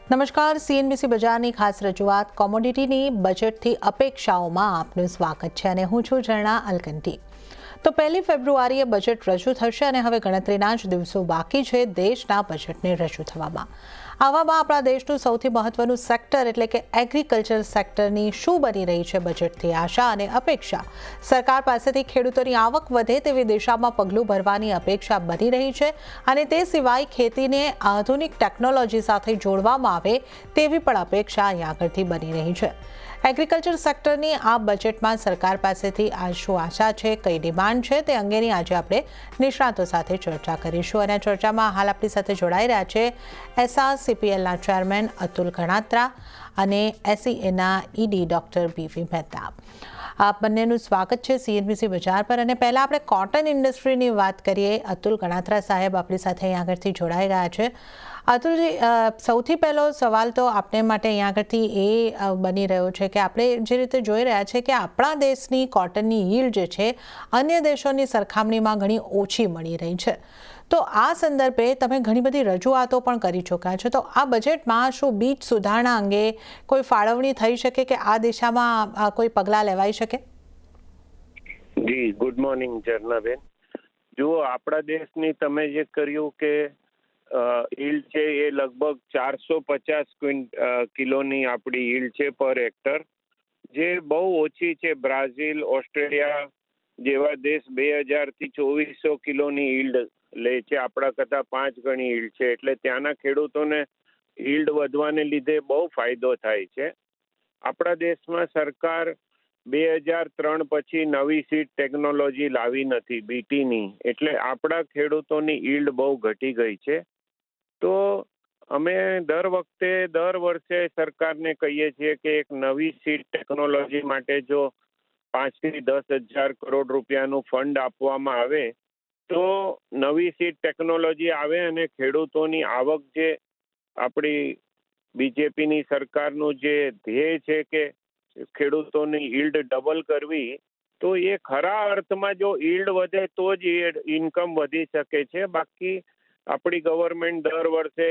નમસ્કાર, સીએનબીસી બજારની ખાસ રજૂઆત કોમોડિટીની બજેટથી અપેક્ષાઓમાં આપનું સ્વાગત છે અને હું છું ઝરણા અલકંટી। તો 1 ફેબ્રુઆરીએ બજેટ રજૂ થશે અને હવે ગણતરીના જ દિવસો બાકી છે દેશના બજેટને રજૂ થવામાં। આવામાં આપણા દેશનું સૌથી મહત્વનું સેક્ટર એટલે કે એગ્રીકલ્ચર સેક્ટરની શું બની રહી છે બજેટથી આશા અને અપેક્ષા। સરકાર પાસેથી ખેડૂતોની આવક વધે તેવી દિશામાં પગલું ભરવાની અપેક્ષા બની રહી છે અને તે સિવાય ખેતીને આધુનિક ટેકનોલોજી સાથે જોડવામાં આવે તેવી પણ અપેક્ષા અહીં આગળથી બની રહી છે। એગ્રીકલ્ચર સેક્ટરની આ બજેટમાં સરકાર પાસેથી આ શું આશા છે, કઈ ડિમાન્ડ છે તે અંગેની આજે આપણે નિષ્ણાતો સાથે ચર્ચા કરીશું અને ચર્ચામાં હાલ આપણી સાથે જોડાઈ રહ્યા છે એસઆરસીપીએલના ચેરમેન અતુલ ગણાત્રા અને એસઈએના ઈડી ડોક્ટર બીવી મહેતા। આપ બંનેનું સ્વાગત છે સીએનબીસી બજાર પર અને પહેલાં આપણે કોટન ઇન્ડસ્ટ્રીની વાત કરીએ। અતુલ ગણાત્રા સાહેબ આપણી સાથે અહીં આગળથી જોડાઈ ગયા છે। અતુલજી, સૌથી પહેલો સવાલ તો આપને માટે અહીં આગળથી એ બની રહ્યો છે કે આપણે જે રીતે જોઈ રહ્યા છે કે આપણા દેશની કોટનની યીલ્ડ જે છે અન્ય દેશોની સરખામણીમાં ઘણી ઓછી મળી રહી છે। તો આ સંદર્ભે તમે ઘણી બધી રજૂઆતો પણ કરી ચૂક્યા છો, તો આ બજેટમાં શું બીજ સુધારણા અંગે કોઈ ફાળવણી થઈ શકે કે આ દિશામાં કોઈ પગલાં લેવાઈ શકે? જી, ગુડ મોર્નિંગ ઝરનાબેન। જુઓ, આપણા દેશની તમે જે કર્યું કે યીલ્ડ છે એ લગભગ 450 કિલોની આપણી યીલ્ડ છે પર હેક્ટર, જે બહુ ઓછી છે। બ્રાઝિલ, ઓસ્ટ્રેલિયા જેવા દેશ 2000 થી 2400 કિલોની યીલ્ડ લે છે, આપણા કરતાં 5 ગણી યીલ્ડ છે। એટલે ત્યાંના ખેડૂતોને યીલ્ડ વધવાને લીધે બહુ ફાયદો થાય છે। આપણા દેશમાં સરકાર 2003 પછી નવી સીડ ટેકનોલોજી લાવી નથી બીટીની, એટલે આપણા ખેડૂતોની યીલ્ડ બહુ ઘટી ગઈ છે। તો અમે દર વર્ષે સરકારને કહીએ છીએ કે એક નવી સીડ ટેકનોલોજી માટે જો 5 થી 10 હજાર કરોડ રૂપિયાનું ફંડ આપવામાં આવે તો નવી સીડ ટેકનોલોજી આવે અને ખેડૂતોની આવક, જે આપણી બીજેપીની સરકારનું જે ધ્યેય છે કે ખેડૂતોની યીલ્ડ ડબલ કરવી, તો એ ખરા અર્થમાં જો યીલ્ડ વધે તો જ ઇન્કમ વધી શકે છે। બાકી આપણી ગવર્મેન્ટ દર વર્ષે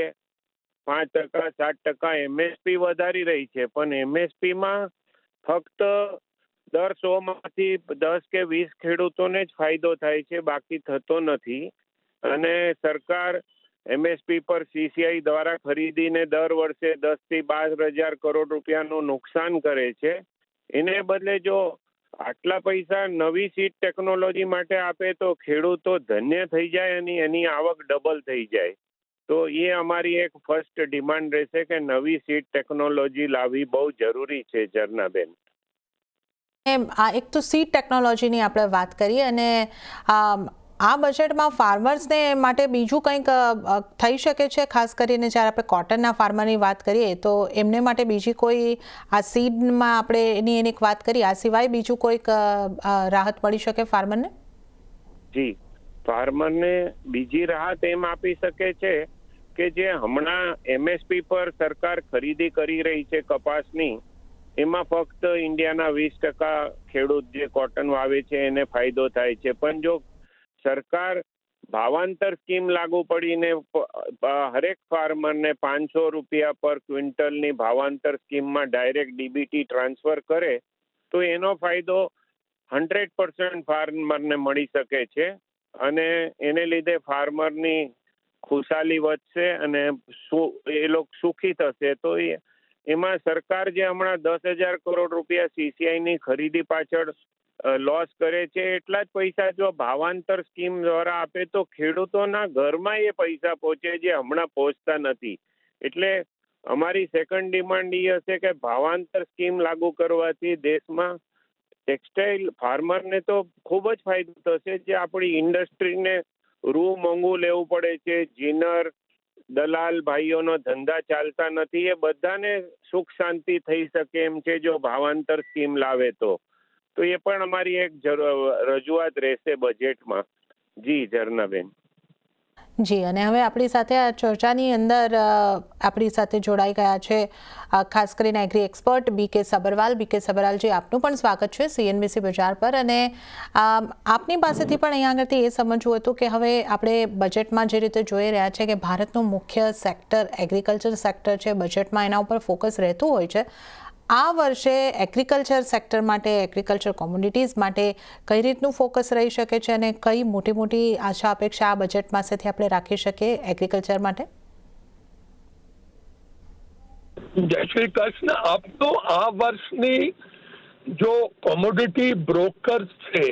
5%, 7% એમએસપી વધારી રહી છે, પણ એમએસપીમાં ફક્ત દર 100માંથી 10 કે 20 ખેડૂતોને જ ફાયદો થાય છે, બાકી થતો નથી। અને સરકાર એમએસપી પર સીસીઆઈ દ્વારા ખરીદીને દર વર્ષે 10 થી 12 હજાર કરોડ રૂપિયાનું નુકસાન કરે છે। એને બદલે જો આટલા પૈસા નવી સીડ ટેકનોલોજી માટે આપે તો ખેડૂતો ધન્ય થઈ જાય અને એની આવક ડબલ થઈ જાય। તો એ અમારી એક ફર્સ્ટ ડિમાન્ડ રહેશે કે નવી સીડ ટેકનોલોજી લાવવી બહુ જરૂરી છે ઝરનાબેન। આ એક તો સીડ ટેકનોલોજીની આપણે વાત કરીએ અને આ બજેટમાં ફાર્મર્સને માટે બીજું કંઈક થઈ શકે છે, ખાસ કરીને જ્યારે આપણે કોટનના ફાર્મરની વાત કરીએ તો એમને માટે બીજી કોઈ આ સીડમાં આપણે એની વાત કરીએ, આ સિવાય બીજું કોઈક રાહત મળી શકે ફાર્મરને? જી, ફાર્મરને બીજી રાહત એમ આપી શકે છે કે જે હમણાં એમએસપી પર સરકાર ખરીદી કરી રહી છે કપાસની, એમાં ફક્ત ઇન્ડિયાના 20% ખેડૂત જે કોટન વાવે છે એને ફાયદો થાય છે। પણ જો સરકાર ભાવાંતર સ્કીમ લાગુ પડીને હરેક ફાર્મરને 500 રૂપિયા પર ક્વિન્ટલની ભાવાંતર સ્કીમમાં ડાયરેક્ટ ડીબીટી ટ્રાન્સફર કરે તો એનો ફાયદો 100% ફાર્મરને મળી શકે છે અને એને લીધે ફાર્મરની ખુશાલી વધશે અને એ લોકો સુખી થશે। તો એમાં સરકાર જે હમણાં 10,000 કરોડ રૂપિયા સીસીઆઈની ખરીદી પાછળ લોસ કરે છે, એટલા જ પૈસા જો ભાવાંતર સ્કીમ દ્વારા આપે તો ખેડૂતોના ઘરમાં એ પૈસા પહોંચે જે હમણાં પહોંચતા નથી। એટલે અમારી સેકન્ડ ડિમાન્ડ એ હશે કે ભાવાંતર સ્કીમ લાગુ કરવાથી દેશમાં ટેક્સટાઇલ ફાર્મરને તો ખૂબ જ ફાયદો થશે, જે આપણી ઇન્ડસ્ટ્રીને રૂ મોંઘું લેવું પડે છે, જીનર દલાલ ભાઈઓનો ધંધા ચાલતા નથી, એ બધાને સુખ શાંતિ થઈ શકે એમ છે જો ભાવાંતર સ્કીમ લાવે તો એ પણ અમારી એક રજૂઆત રહેશે બજેટમાં। જી ઝરનાબેન। જી, અને હવે આપણી સાથે આ ચર્ચાની અંદર આપણી સાથે જોડાઈ ગયા છે ખાસ કરીને એગ્રી એક્સપર્ટ બીકે સબરવાલ. બીકે સબરવાલજી, આપનું પણ સ્વાગત છે CNBC બજાર પર. અને આપની પાસેથી પણ અહીંયા આગળથી એ સમજવું હતું કે હવે આપણે બજેટમાં જે રીતે જોઈ રહ્યા છે કે ભારતનું મુખ્ય સેક્ટર એગ્રીકલ્ચર સેક્ટર છે, બજેટમાં એના ઉપર ફોકસ રહેતું હોય છે. આ વર્ષે એગ્રીકલ્ચર સેક્ટર માટે, એગ્રીકલ્ચર કોમોડિટીઝ માટે કઈ રીતનું ફોકસ રહી શકે છે અને કઈ મોટી મોટી આશા અપેક્ષા આ બજેટ પાસેથી આપણે રાખી શકીએ એગ્રીકલ્ચર માટે? જય શ્રી કૃષ્ણ. આપનો આ વર્ષની જો કોમોડિટી બ્રોકર્સ છે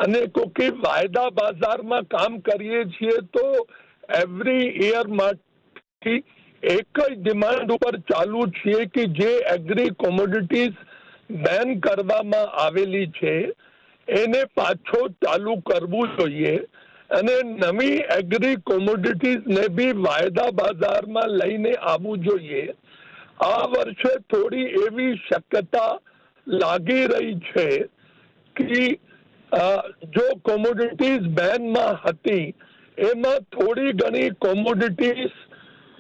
અને કોઈ વાયદા બજારમાં કામ કરીએ છીએ તો એવરી યર માંથી એક જ ડિમાન્ડ ઉપર ચાલુ છીએ કે જે એગ્રી કોમોડિટીઝ બેન કરવામાં આવેલી છે એને પાછો ચાલુ કરવું જોઈએ અને નવી એગ્રી કોમોડિટીઝ ને બી વાયદા બજારમાં લઈને આવવું જોઈએ. આ વર્ષે થોડી એવી શક્યતા લાગી રહી છે કે જો કોમોડિટીઝ બેનમાં હતી એમાં થોડી ઘણી કોમોડિટીઝ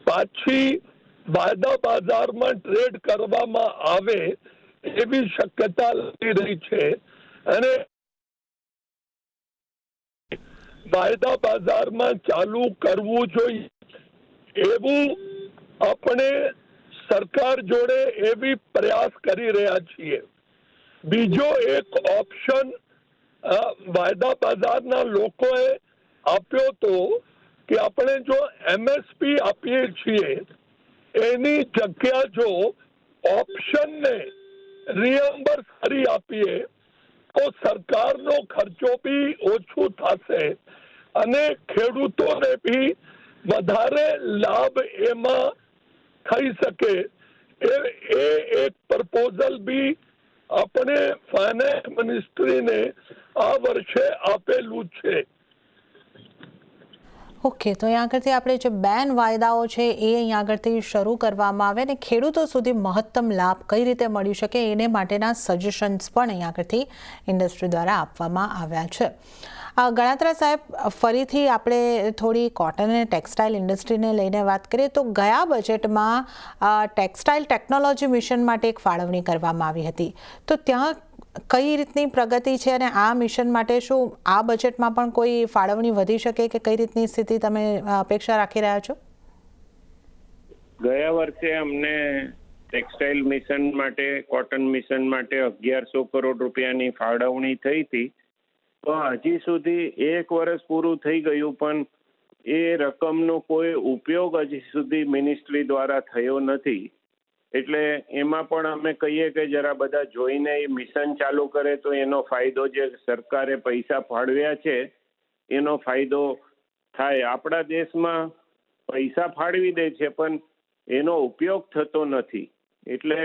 પાછી વાયદા બજારમાં ટ્રેડ કરવામાં આવે એવી શક્યતા લાગી રહી છે અને વાયદા બજારમાં ચાલુ કરવું જોઈએ એવું આપણે સરકાર જોડે એવી પ્રયાસ કરી રહ્યા છીએ. બીજો એક ઓપ્શન વાયદા બજારના લોકોએ આપ્યો તો કે આપણે જો MSP આપીએ છીએ એની જગ્યા જો ઓપ્શનને રિયમ્બર્સ કરી આપીએ તો સરકારનો ખર્ચો બી ઓછું થશે અને ખેડૂતોને બી વધારે લાભ એમાં થઈ શકે. એ એક પ્રપોઝલ બી આપણે ફાઇનાન્સ મિનિસ્ટ્રીને આ વર્ષે આપેલું છે. ઓકે, તો અહીંયા આગળથી આપણે જે બેન વાયદાઓ છે એ અહીંયા આગળથી શરૂ કરવામાં આવે અને ખેડૂતો સુધી મહત્તમ લાભ કઈ રીતે મળી શકે એને માટેના સજેશન્સ પણ અહીંયા આગળથી ઇન્ડસ્ટ્રી દ્વારા આપવામાં આવ્યા છે. ગણાત્રા સાહેબ, ફરીથી આપણે થોડી કોટન અને ટેક્સટાઇલ ઇન્ડસ્ટ્રીને લઈને વાત કરીએ તો ગયા બજેટમાં ટેક્સટાઇલ ટેકનોલોજી મિશન માટે એક ફાળવણી કરવામાં આવી હતી. તો ત્યાં કઈ રીતની પ્રગતિ છે અને આ મિશન માટે શું આ બજેટમાં પણ કોઈ ફાળવણી વધી શકે કે કઈ રીતની સ્થિતિ તમે અપેક્ષા રાખી રહ્યા છો? ગયા વર્ષે અમને ટેક્સટાઇલ મિશન માટે, કોટન મિશન માટે 1100 કરોડ રૂપિયાની ફાળવણી થઈ હતી. તો હજી સુધી 1 વર્ષ પૂરું થઈ ગયું પણ એ રકમનો કોઈ ઉપયોગ હજી સુધી મિનિસ્ટ્રી દ્વારા થયો નથી. એટલે એમાં પણ અમે કહીએ કે જરા બધા જોઈને એ મિશન ચાલુ કરે તો એનો ફાયદો જે સરકારે પૈસા ફાળવ્યા છે એનો ફાયદો થાય. આપણા દેશમાં પૈસા ફાળવી દે છે પણ એનો ઉપયોગ થતો નથી. એટલે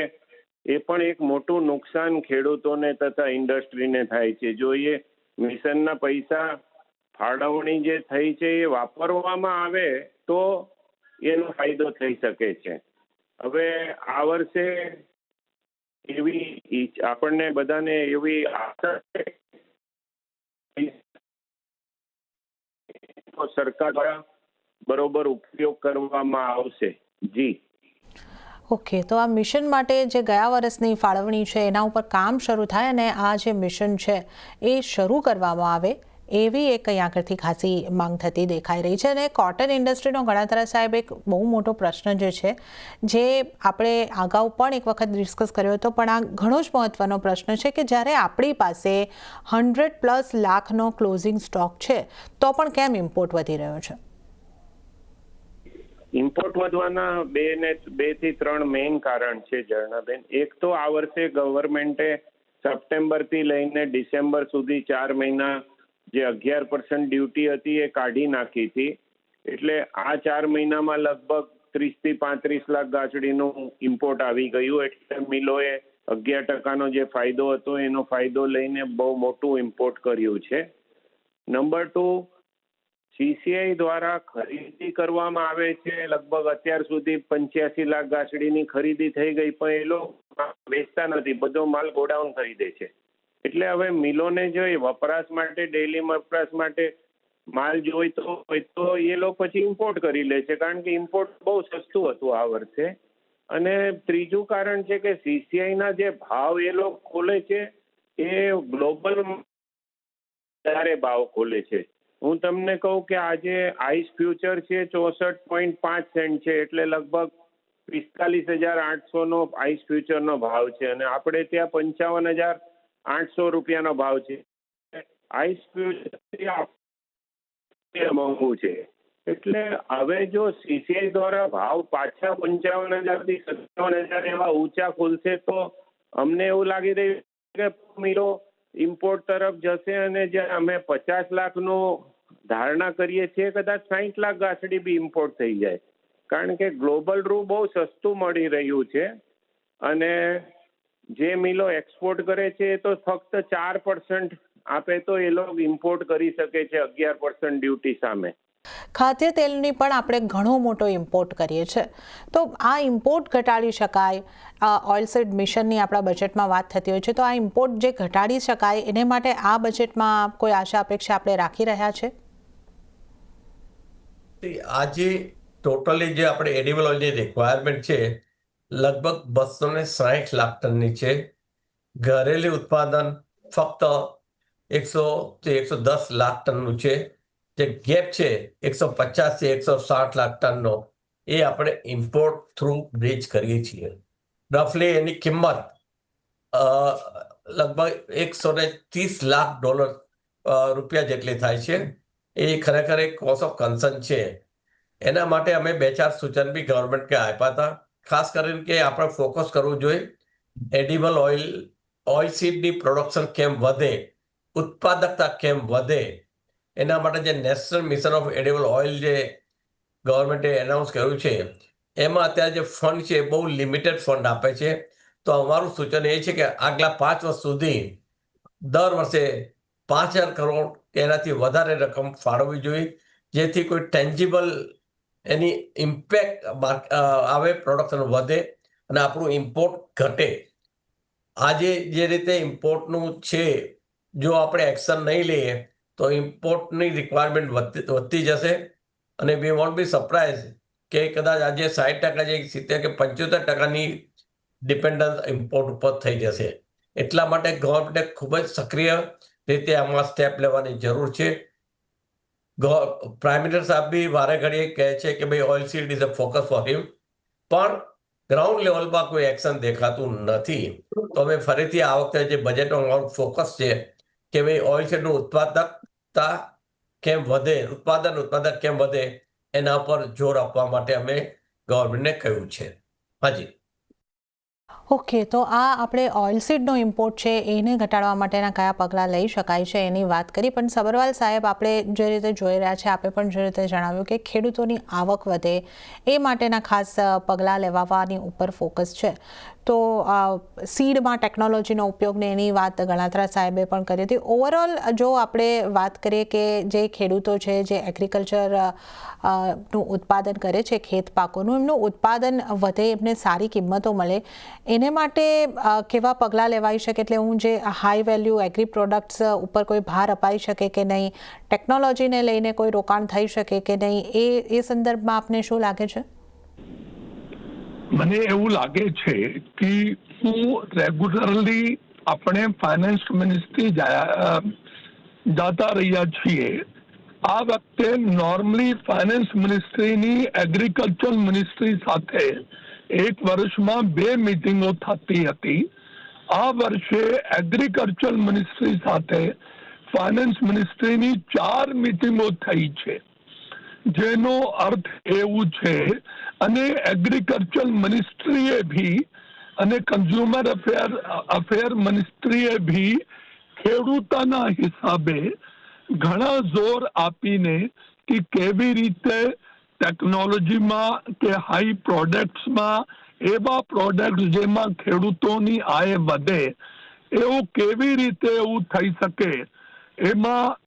એ પણ એક મોટું નુકસાન ખેડૂતોને તથા ઇન્ડસ્ટ્રીને થાય છે. જો એ મિશનના પૈસા ફાળવણી જે થઈ છે એ વાપરવામાં આવે તો એનો ફાયદો થઈ શકે છે. હવે આ વર્ષે એવી આપણને બધાને એવી આશા છે સરકાર દ્વારા બરોબર ઉપયોગ કરવામાં આવશે. જી. ઓકે, તો આ મિશન માટે જે ગયા વર્ષની ફાળવણી છે એના ઉપર કામ શરૂ થાય અને આ જે મિશન છે એ શરૂ કરવામાં આવે એવી એક અહીંયા આગળથી ખાસી માંગ થતી દેખાઈ રહી છે. અને કોટન ઇન્ડસ્ટ્રીનો ગણાત્રા સાહેબ એક બહુ મોટો પ્રશ્ન જે છે જે આપણે અગાઉ પણ એક વખત ડિસ્કસ કર્યો હતો પણ આ ઘણો જ મહત્વનો પ્રશ્ન છે કે જ્યારે આપણી પાસે 100+ લાખનો ક્લોઝિંગ સ્ટોક છે તો પણ કેમ ઇમ્પોર્ટ વધી રહ્યો છે? ઇમ્પોર્ટ વધવાના 2 થી 3 મેઇન કારણ છે ઝરણાબેન. એક તો આ વર્ષે ગવર્મેન્ટે સપ્ટેમ્બરથી લઈને ડિસેમ્બર સુધી 4 મહિના જે 11% ડ્યુટી હતી એ કાઢી નાખી હતી. એટલે આ 4 મહિનામાં લગભગ 30 થી 35 લાખ ગાંસડીનું ઇમ્પોર્ટ આવી ગયું. એટલે મિલોએ 11% જે ફાયદો હતો એનો ફાયદો લઈને બહુ મોટું ઇમ્પોર્ટ કર્યું છે. નંબર 2, CCI દ્વારા ખરીદી કરવામાં આવે છે. લગભગ અત્યાર સુધી 85 લાખ ગાંસડીની ખરીદી થઈ ગઈ પણ એ લોકો વેચતા નથી, બધો માલ ગોડાઉન ખરીદે છે. એટલે હવે મિલોને જો એ વપરાશ માટે, ડેલી વપરાશ માટે માલ જોઈતો હોય તો એ લોકો પછી ઇમ્પોર્ટ કરી લે છે, કારણ કે ઇમ્પોર્ટ બહુ સસ્તું હતું આ વર્ષે. અને ત્રીજું કારણ છે કે સીસીઆઈના જે ભાવ એ લોકો ખોલે છે એ ગ્લોબલ વધારે ભાવ ખોલે છે. હું તમને કહું કે આજે આઈસ ફ્યુચર છે 64.5 સેન્ટ છે, એટલે લગભગ 45,800 આઈસ ફ્યુચરનો ભાવ છે, અને આપણે ત્યાં 55,800 રૂપિયાનો ભાવ છે. આઈસ ફ્યુચર મોંઘું છે. એટલે હવે જો સીસીઆઈ દ્વારા ભાવ પાછા 55,000 થી 57,000 એવા ઊંચા ખુલશે તો અમને એવું લાગી રહ્યું કે મીરો ઇમ્પોર્ટ તરફ જશે, અને જે અમે 50 લાખનું ધારણા કરીએ છીએ કદાચ 60 લાખ ગાંસડી બી ઇમ્પોર્ટ થઈ જાય, કારણ કે ગ્લોબલ રૂ બહુ સસ્તું મળી રહ્યું છે. અને જે મિલો એક્સપોર્ટ કરે છે એ તો ફક્ત 4% આપે તો એ લોકો ઇમ્પોર્ટ કરી શકે છે 11% ડ્યુટી સામે. ખાદ્ય તેલની પણ આપણે ઘણો મોટો ઇમ્પોર્ટ કરીએ છીએ, તો આ ઇમ્પોર્ટ ઘટાડી શકાય? ઓઇલસીડ મિશનની આપણા બજેટમાં વાત થતી હોય છે, તો આ ઇમ્પોર્ટ જે ઘટાડી શકાય એને માટે આ બજેટમાં કોઈ આશા અપેક્ષા આપણે રાખી રહ્યા છે? આજે ટોટલી જે આપણે એડિબલ ઓઇલની રિક્વાયરમેન્ટ છે લગભગ 260 લાખ ટનની છે. ઘરેલું ઉત્પાદન ફક્ત 100 થી 110 લાખ ટનનું છે. જે ગેપ છે 150 થી 160 લાખ ટનનો, એ આપણે ઇમ્પોર્ટ થ્રુ બ્રિજ કરીએ છીએ. રફલી એની કિંમત લગભગ $130 લાખ રૂપિયા જેટલી થાય છે. એ ખરેખર એક કોઝ ઓફ કન્સર્ન છે. એના માટે અમે 2-4 સૂચન બી ગવર્મેન્ટને આપ્યા હતા. ખાસ કરીને કે આપણે ફોકસ કરવું જોઈએ એડિબલ ઓઇલ સીડની પ્રોડક્શન કેમ વધે, ઉત્પાદકતા કેમ વધે. એના માટે જે national mission of edible oil જે ગવર્મેન્ટે એનાઉન્સ કર્યું છે, એમાં અત્યારે જે ફંડ છે બહુ લિમિટેડ ફંડ આપે છે. તો અમારું સૂચન એ છે કે આગલા 5 વર્ષ સુધી દર વર્ષે 5,000 કરોડ એનાથી વધારે રકમ ફાળવવી જોઈએ, જેથી કોઈ ટેન્જિબલ એની ઇમ્પેક્ટ આવે, પ્રોડક્શન વધે અને આપણું ઇમ્પોર્ટ ઘટે. આજે જે રીતે ઇમ્પોર્ટનું છે, જો આપણે એક્શન નહીં લઈએ તો ઇમ્પોર્ટની રિક્વાયરમેન્ટ વધતી જશે. અને વી વોન્ટ બી સરપ્રાઇઝ કે કદાચ આજે 60% જે 70 કે 75% ડિપેન્ડન્સ ઇમ્પોર્ટ ઉપર થઈ જશે. એટલા માટે ગવર્મેન્ટે ખૂબ જ સક્રિય રીતે આમાં સ્ટેપ લેવાની જરૂર છે. પ્રાઇમ મિનિસ્ટર સાહેબ બી વારે ઘડીએ કહે છે કે ભાઈ oil seed is a focus for him, પણ ગ્રાઉન્ડ લેવલમાં કોઈ એક્શન દેખાતું નથી. તો હવે ફરીથી આ વખતે જે બજેટમાં અમારું ફોકસ છે કે ભાઈ ઓઇલ સીડનું ઉત્પાદકતા કેમ વધે, ઉત્પાદક કેમ વધે, એના પર જોર આપવા માટે અમે ગવર્મેન્ટને કહ્યું છે. હાજી. ઓકે, તો આ આપણે ઓઇલસીડનો ઇમ્પોર્ટ છે એને ઘટાડવા માટેના કયા પગલાં લઈ શકાય છે એની વાત કરી. પણ સબરવાલ સાહેબ, આપણે જે રીતે જોઈ રહ્યા છે, આપે પણ જે રીતે જણાવ્યું કે ખેડૂતોની આવક વધે એ માટેના ખાસ પગલાં લેવાની ઉપર ફોકસ છે. તો સીડમાં ટેકનોલોજીનો ઉપયોગને એની વાત ગણાત્રા સાહેબે પણ કરી હતી. ઓવરઓલ જો આપણે વાત કરીએ કે જે ખેડૂતો છે, જે એગ્રીકલ્ચર નું ઉત્પાદન કરે છે, ખેત પાકોનું, એમનું ઉત્પાદન વધે, એમને સારી કિંમતો મળે, એને માટે કેવા પગલાં લેવાઈ શકે? એટલે હું જે હાઈ વેલ્યુ એગ્રી પ્રોડક્ટ્સ ઉપર કોઈ ભાર અપાઈ શકે કે નહીં, ટેકનોલોજીને લઈને કોઈ રોકાણ થઈ શકે કે નહીં, એ સંદર્ભમાં આપને શું લાગે છે? મને એવું લાગે છે કે હું રેગ્યુલરલી આપણે ફાઇનાન્સ મિનિસ્ટ્રી જતા રહ્યા છીએ. આ વખતે નોર્મલી ફાઇનાન્સ મિનિસ્ટ્રીની એગ્રીકલ્ચર મિનિસ્ટ્રી સાથે એક વર્ષમાં 2 મીટિંગો થતી હતી. આ વર્ષે એગ્રીકલ્ચર મિનિસ્ટ્રી સાથે ફાઇનાન્સ મિનિસ્ટ્રીની 4 મીટિંગો થઈ છે, જેનો અર્થ એવું છે. અને એગ્રીકલ્ચર મિનિસ્ટ્રીએ ભી અને કન્ઝ્યુમર અફેર મિનિસ્ટ્રીએ ભી ખેડૂતોના હિસાબે ઘણા જોર આપીને કે કેવી રીતે ટેકનોલોજીમાં કે હાઈ પ્રોડક્ટ્સમાં એવા પ્રોડક્ટ જેમાં ખેડૂતોની આય વધે એવું કેવી રીતે એવું થઈ શકે. એમાં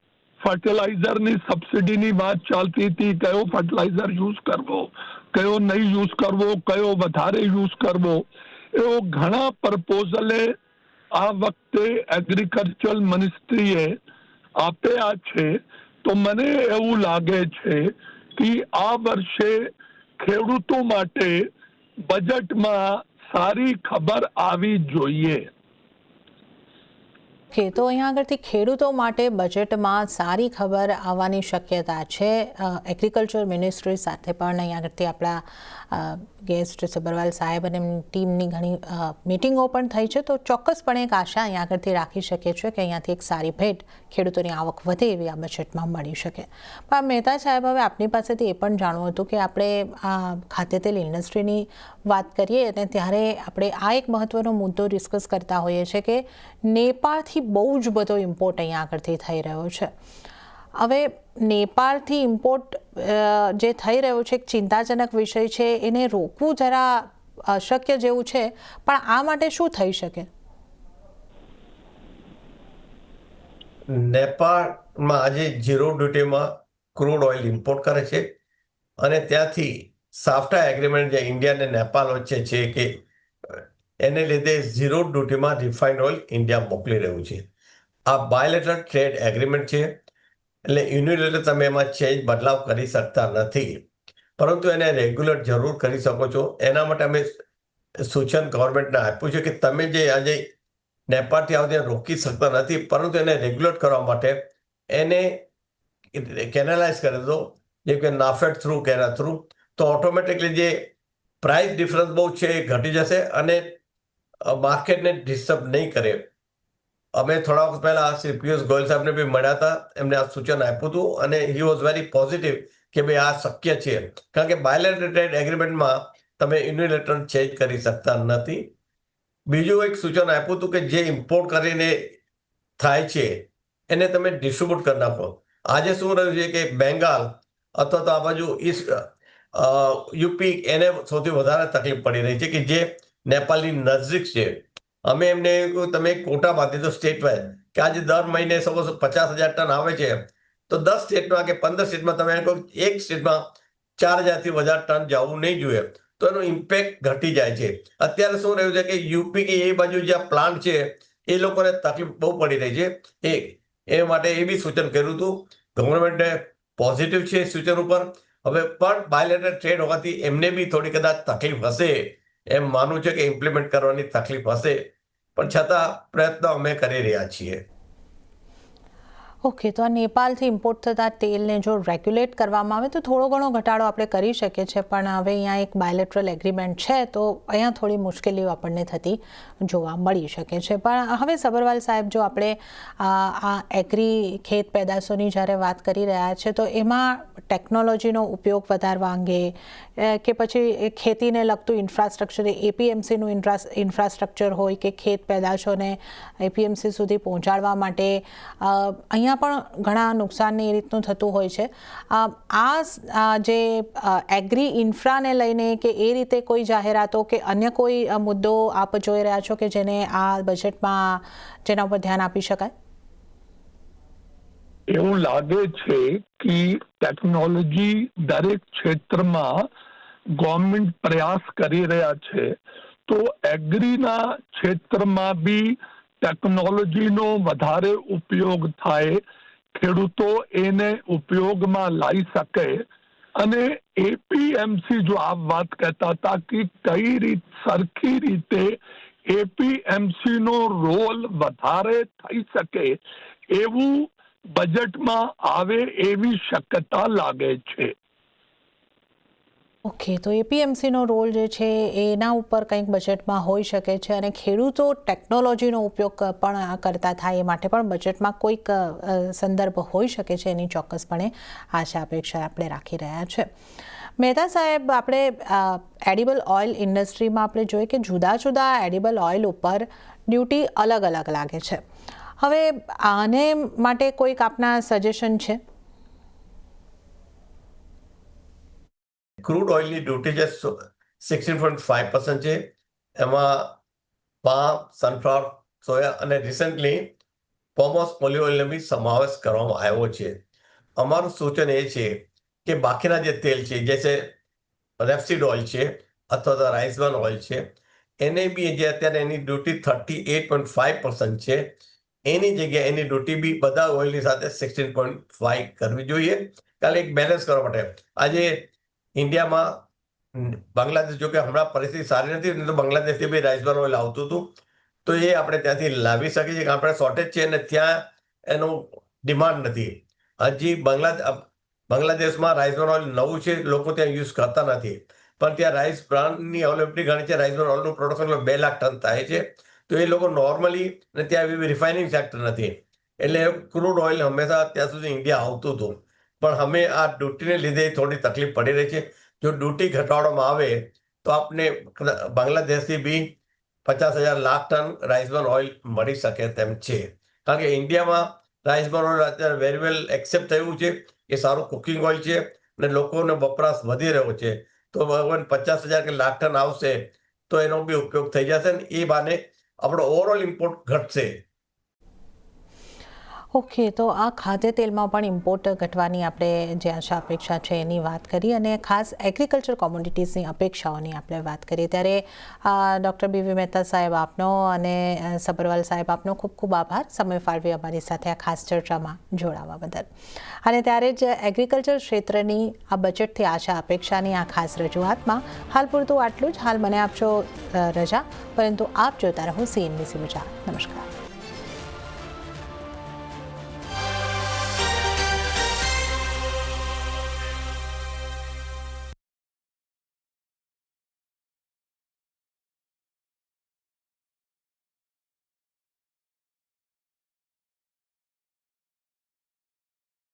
ફર્ટિલાઇઝરની સબસિડીની વાત ચાલતી હતી, કયો ફર્ટિલાઇઝર યુઝ કરવો, કયો નહીં યુઝ કરવો, કયો વધારે યુઝ કરવો, એવો ઘણા પ્રપોઝલે આ વખતે એગ્રીકલ્ચર મિનિસ્ટ્રીએ આપ્યા છે. તો મને એવું લાગે છે કે આ વર્ષે ખેડૂતો માટે બજેટમાં સારી ખબર આવી જોઈએ. ઓકે, તો અહીંયા આગળથી ખેડૂતો માટે બજેટમાં સારી ખબર આવવાની શક્યતા છે. એગ્રીકલ્ચર મિનિસ્ટ્રી સાથે પણ અહીંયા આગળથી આપણા ગેસ્ટ સબરવાલ સાહેબ અને એમની ટીમની ઘણી મિટિંગો પણ થઈ છે. તો ચોક્કસપણે એક આશા અહીંયા આગળથી રાખી શકીએ છીએ કે અહીંયાથી એક સારી ભેટ ખેડૂતોની આવક વધે એવી આ બજેટમાં મળી શકે. પણ મહેતા સાહેબ, હવે આપની પાસેથી એ પણ જાણવું હતું કે આપણે આ ખાદ્યતેલ ઇન્ડસ્ટ્રીની વાત કરીએ અને ત્યારે આપણે આ એક મહત્ત્વનો મુદ્દો ડિસ્કસ કરતા હોઈએ છીએ કે નેપાળથી બહુ જ બધો ઇમ્પોર્ટ અહીંયા આગળથી થઈ રહ્યો છે. હવે નેપાળથી ઇમ્પોર્ટ જે થઈ રહ્યો છે એક ચિંતાજનક વિષય છે. એને રોકવું જરા અશક્ય જેવું છે, પણ આ માટે શું થઈ શકે? નેપાળમાં આજે ઝીરો ડ્યુટીમાં ક્રૂડ ઓઇલ ઇમ્પોર્ટ કરે છે અને ત્યાંથી સાફ્ટા એગ્રીમેન્ટ જે ઇન્ડિયા અને નેપાળ વચ્ચે છે કે એને લીધે ઝીરો ડ્યુટીમાં રિફાઇન્ડ ઓઇલ ઇન્ડિયા મોકલી રહ્યું છે. આ બાયલેટરલ ટ્રેડ એગ્રીમેન્ટ છે, એટલે યુનિલેટર તમે એમાં ચેન્જ બદલાવ કરી શકતા નથી, પરંતુ એને રેગ્યુલેટ જરૂર કરી શકો છો. એના માટે અમે સૂચન ગવર્મેન્ટને આપ્યું છે કે તમે જે આજે નેપાળથી આવતી રોકી શકતા નથી, પરંતુ એને રેગ્યુલેટ કરવા માટે એને કેનાલાઇઝ કરી દો, જેમ કે નાફેડ થ્રુ કે એના થ્રુ, તો ઓટોમેટિકલી જે પ્રાઇસ ડિફરન્સ બહુ છે એ ઘટી જશે અને માર્કેટને ડિસ્ટર્બ નહીં કરે. અમે થોડા વખત પહેલા શ્રી પિયુષ ગોયલ સાહેબને બી મળ્યા હતા, એમને આ સૂચન આપ્યું હતું અને હી વોઝ વેરી પોઝિટિવ કે ભાઈ આ શક્ય છે, કારણ કે બાયલેટરલ ટ્રેડ એગ્રીમેન્ટમાં તમે યુનિલેટરલ ચેન્જ કરી શકતા નથી. બીજું એક સૂચન આપ્યું હતું કે જે ઇમ્પોર્ટ કરીને થાય છે એને તમે ડિસ્ટ્રીબ્યુટ કરી નાખો. આજે શું રહ્યું છે કે બેંગાલ અથવા તો આ બાજુ ઈસ્ટ યુપી એને સૌથી વધારે તકલીફ પડી રહી છે કે જે નેપાળની નજીક છે. અમે એમને તમે કોટા બાંધી દો સ્ટેટ વાઇઝ કે આજે દર મહિને સપોઝ 50,000 ટન આવે છે, તો 10 સ્ટેટમાં કે 15 સ્ટેટમાં તમે એક સ્ટેટમાં 4,000થી વધારે ટન જવું નહીં જોઈએ, તો એનો ઇમ્પેક્ટ ઘટી જાય છે. અત્યારે શું રહ્યું છે કે યુપી કે એ બાજુ જ્યાં પ્લાન્ટ છે એ લોકોને તકલીફ બહુ પડી રહી છે. એ માટે એ બી સૂચન કર્યું હતું. ગવર્મેન્ટે પોઝિટિવ છે સૂચન ઉપર. હવે પણ બાયલેટરલ ટ્રેડ હોવાથી એમને બી થોડી કદાચ તકલીફ હશે એમ માનવું છે કે ઇમ્પ્લિમેન્ટ કરવાની તકલીફ હશે, પણ છતાં પ્રયત્નો અમે કરી રહ્યા છીએ. ઓકે, તો આ નેપાળથી ઇમ્પોર્ટ થતા તેલને જો રેગ્યુલેટ કરવામાં આવે તો થોડો ઘણો ઘટાડો આપણે કરી શકીએ છીએ, પણ હવે અહીંયા એક બાયલેટરલ એગ્રીમેન્ટ છે તો અહીંયા થોડી મુશ્કેલીઓ આપણને થતી જોવા મળી શકે છે. પણ હવે સબરવાલ સાહેબ, જો આપણે આ એગ્રી ખેત પેદાશોની જ્યારે વાત કરી રહ્યા છે તો એમાં ટેકનોલોજીનો ઉપયોગ વધારવા અંગે કે પછી ખેતીને લગતું ઇન્ફ્રાસ્ટ્રક્ચર, એપીએમસીનું ઇન્ફ્રાસ્ટ્રક્ચર હોય કે ખેત પેદાશોને એપીએમસી સુધી પહોંચાડવા માટે અહીંયા પણ ઘણા નુકસાન એ રીતનું થતું હોય છે. આ જે એગ્રી ઇન્ફ્રાને લઈને કે એ રીતે કોઈ જાહેરાતો કે અન્ય કોઈ મુદ્દો આપ જોઈ રહ્યા છો કે જેને આ બજેટમાં જેના ઉપર ધ્યાન આપી શકાય? એવું લાગે છે કે ટેકનોલોજી દરેક ક્ષેત્રમાં ગવર્મેન્ટ પ્રયાસ કરી રહ્યા છે, તો એગ્રીના ક્ષેત્રમાં બી ટેકનોલોજીનો વધારે ઉપયોગ થાય, ખેડૂતો એને ઉપયોગમાં લાવી શકે. અને એપીએમસી, જો આપ વાત કહેતા હતા કે કઈ સરખી રીતે એપીએમસી નો રોલ વધારે થઈ શકે એવું બજેટમાં આવે એવી શક્યતા લાગે છે. ઓકે, તો એપીએમસીનો રોલ જે છે એના ઉપર કંઈક બજેટમાં હોઈ શકે છે અને ખેડૂતો ટેકનોલોજીનો ઉપયોગ પણ કરતા થાય એ માટે પણ બજેટમાં કોઈક સંદર્ભ હોઈ શકે છે, એની ચોક્કસપણે આશા અપેક્ષા આપણે રાખી રહ્યા છે. મહેતા સાહેબ, આપણે એડિબલ ઓઇલ ઇન્ડસ્ટ્રીમાં આપણે જોઈએ કે જુદા જુદા એડિબલ ઓઇલ ઉપર ડ્યુટી અલગ અલગ લાગે છે. હવે આને માટે કોઈક આપના સજેશન છે? ક્રૂડ ઓઇલની ડ્યુટી જે 16.5% છે, એમાં પામ, સનફ્લાવર, સોયા અને રિસન્ટલી પોમોસ ઓલિવ ઓઇલનો બી સમાવેશ કરવામાં આવ્યો છે. અમારું સૂચન એ છે કે બાકીના જે તેલ છે, જેસે રેપસીડ ઓઇલ છે અથવા તો રાઇસબર્ન ઓઇલ છે, એને બી જે અત્યારે એની ડ્યુટી 38.5% છે, એની જગ્યાએ એની ડ્યુટી બી બધા ઓઇલની સાથે 16.5 કરવી જોઈએ. કારણ એક બેલેન્સ કરવા માટે આજે ઇન્ડિયામાં બાંગ્લાદેશ, જો કે હમણાં પરિસ્થિતિ સારી નથી, નહીં તો બાંગ્લાદેશથી બી રાઈસ બ્રાન ઓઇલ આવતું હતું, તો એ આપણે ત્યાંથી લાવી શકીએ છીએ. આપણે શોર્ટેજ છે અને ત્યાં એનું ડિમાન્ડ નથી. હજી બાંગ્લાદેશમાં રાઈસ બ્રાન ઓઇલ નવું છે, લોકો ત્યાં યુઝ કરતા નથી, પણ ત્યાં રાઈસ બ્રાનની અવેલેબિલિટી ઘણી છે. રાઈસ બ્રાન ઓઇલનું પ્રોડક્શન 2 લાખ ટન થાય છે. તો એ લોકો નોર્મલી, અને ત્યાં એવી રિફાઇનિંગ સેક્ટર નથી, એટલે ક્રૂડ ઓઇલ હંમેશા ત્યાં સુધી ઇન્ડિયા આવતું હતું. પણ અમે આ ડ્યુટીને લીધે થોડી તકલીફ પડી રહી છે. જો ડ્યુટી ઘટાડવામાં આવે તો આપને બાંગ્લાદેશથી બી 50,000 lakh ton rice bran oil મળી શકે તેમ છે. કારણ કે ઇન્ડિયામાં રાઈસ બ્રાન ઓઇલ અત્યારે વેરી વેલ એક્સેપ્ટ થયું છે, એ સારું કુકિંગ ઓઇલ છે અને લોકોનો વપરાશ વધી રહ્યો છે. તો 50,000 કે લાખ ટન આવશે તો એનો બી ઉપયોગ થઈ જશે ને એ બાને આપણો ઓવરઓલ ઇમ્પોર્ટ ઘટશે. ઓકે, તો આ ખાદ્ય તેલમાં પણ ઇમ્પોર્ટ ઘટવાની આપણે જે આશા અપેક્ષા છે એની વાત કરી, અને ખાસ એગ્રીકલ્ચર કોમોડિટીઝની અપેક્ષાઓની આપણે વાત કરીએ. ત્યારે ડૉક્ટર BV મહેતા સાહેબ આપનો અને સબરવાલ સાહેબ આપનો ખૂબ ખૂબ આભાર સમય ફાળવી અમારી સાથે આ ખાસ ચર્ચામાં જોડાવા બદલ. અને ત્યારે જ એગ્રીકલ્ચર ક્ષેત્રની આ બજેટથી આશા અપેક્ષાની આ ખાસ રજૂઆતમાં હાલ પૂરતું આટલું જ. હાલ મને આપશો રજા, પરંતુ આપ જોતા રહો CNBC ગુજરાત. નમસ્કાર.